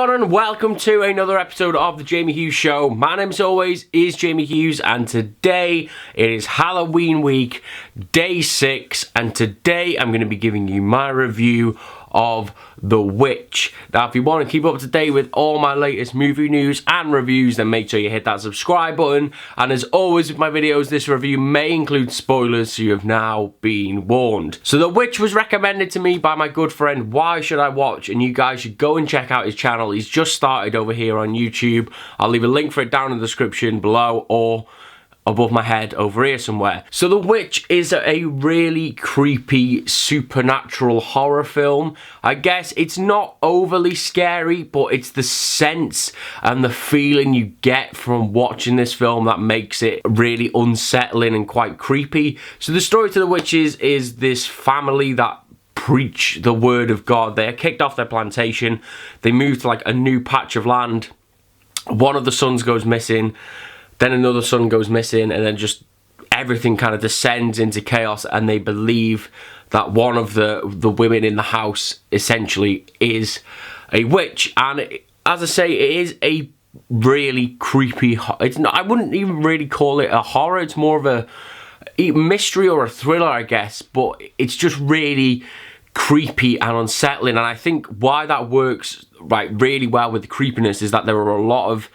everyone and welcome to another episode of The Jamie Hughes Show. My name as always is Jamie Hughes and today it is Halloween week, day 6, and today I'm going to be giving you my review of The Witch. Now if you want to keep up to date with all my latest movie news and reviews, then make sure you hit that subscribe button, and as always with my videos, this review may include spoilers, so you have now been warned. So The Witch was recommended to me by my good friend Why Should I Watch, and you guys should go and check out his channel. He's just started over here on YouTube. I'll leave a link for it down in the description below or above my head over here somewhere. So The Witch is a really creepy supernatural horror film. I guess it's not overly scary, but it's the sense and the feeling you get from watching this film that makes it really unsettling and quite creepy. So the story to The Witch is this family that preach the word of God. They're kicked off their plantation. They move to like a new patch of land. One of the sons goes missing. Then another son goes missing, and then just everything kind of descends into chaos, and they believe that one of the women in the house essentially is a witch. And as I say, it is a really creepy, it's not, I wouldn't even really call it a horror, it's more of a mystery or a thriller, I guess, but it's just really creepy and unsettling. And I think why that works really well with the creepiness is that there are a lot of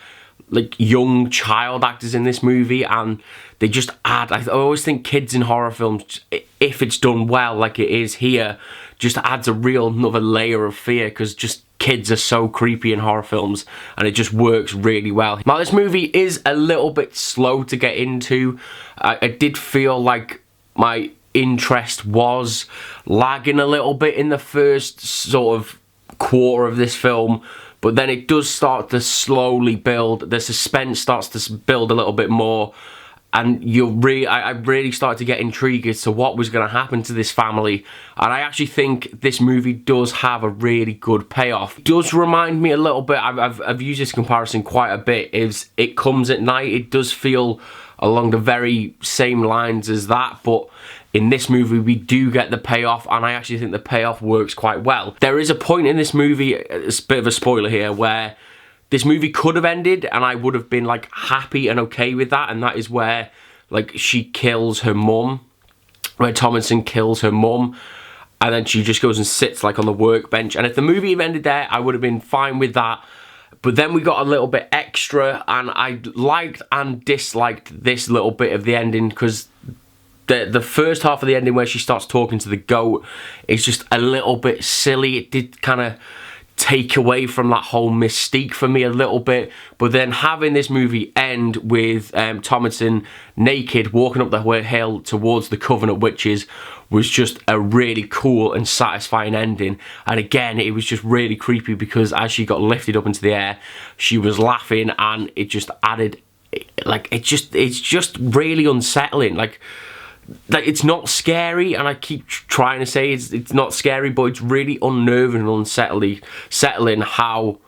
like young child actors in this movie, and they just add, I always think kids in horror films, if it's done well like it is here, just adds a real another layer of fear, because just kids are so creepy in horror films and it just works really well. Now this movie is a little bit slow to get into. I did feel like my interest was lagging a little bit in the first sort of quarter of this film, but then it does start to slowly build. The suspense starts to build a little bit more, and I really started to get intrigued as to what was going to happen to this family. And I actually think this movie does have a really good payoff. It does remind me a little bit, I've used this comparison quite a bit, is It Comes at Night. It does feel along the very same lines as that, but in this movie we do get the payoff, and I actually think the payoff works quite well. There is a point in this movie, it's a bit of a spoiler here, where this movie could have ended and I would have been like happy and okay with that, and that is where like she kills her mum, where Thomasin kills her mum, and then she just goes and sits like on the workbench. And if the movie had ended there, I would have been fine with that. But then we got a little bit extra, and I liked and disliked this little bit of the ending, because the first half of the ending where she starts talking to the goat is just a little bit silly. It did kind of take away from that whole mystique for me a little bit. But then having this movie end with Thomasin naked walking up the hill towards the Covenant Witches was just a really cool and satisfying ending. And again, it was just really creepy, because as she got lifted up into the air, she was laughing, and it just added, like, it's just really unsettling. Like it's not scary, and I keep trying to say it's not scary, but it's really unnerving and unsettling how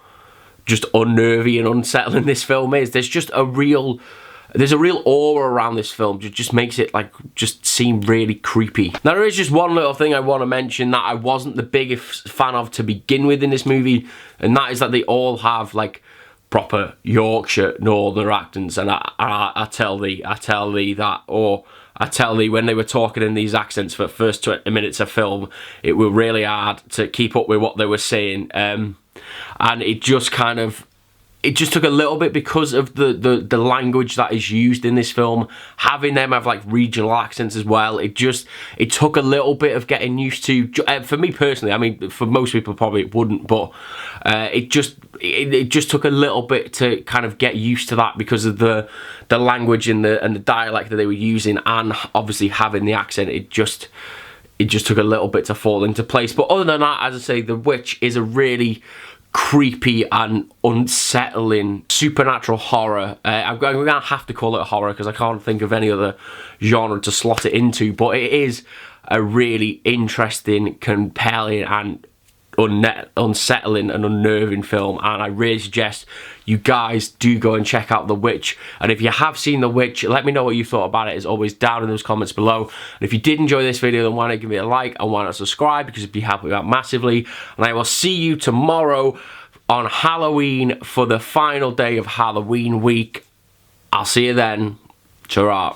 just unnerving and unsettling this film is. There's a real aura around this film. It just makes it just seem really creepy. Now there is just one little thing I want to mention that I wasn't the biggest fan of to begin with in this movie, and that is that they all have like proper Yorkshire Northern accents, and I tell thee that, or I tell thee, when they were talking in these accents for the first 20 minutes of film, it was really hard to keep up with what they were saying, and it just took a little bit, because of the language that is used in this film, having them have like regional accents as well. It took a little bit of getting used to. For me personally, I mean, for most people probably it wouldn't, but it just took a little bit to kind of get used to that, because of the language and the dialect that they were using, and obviously having the accent. It just took a little bit to fall into place. But other than that, as I say, The Witch is a really creepy and unsettling supernatural horror. I'm going to have to call it a horror, because I can't think of any other genre to slot it into, but it is a really interesting, compelling, and unsettling and unnerving film, and I really suggest you guys do go and check out The Witch. And if you have seen The Witch, let me know what you thought about it, as always, down in those comments below. And if you did enjoy this video, then why not give me a like, and why not subscribe, because it'd be helping me out massively. And I will see you tomorrow on Halloween for the final day of Halloween week. I'll see you then. Ta-ra.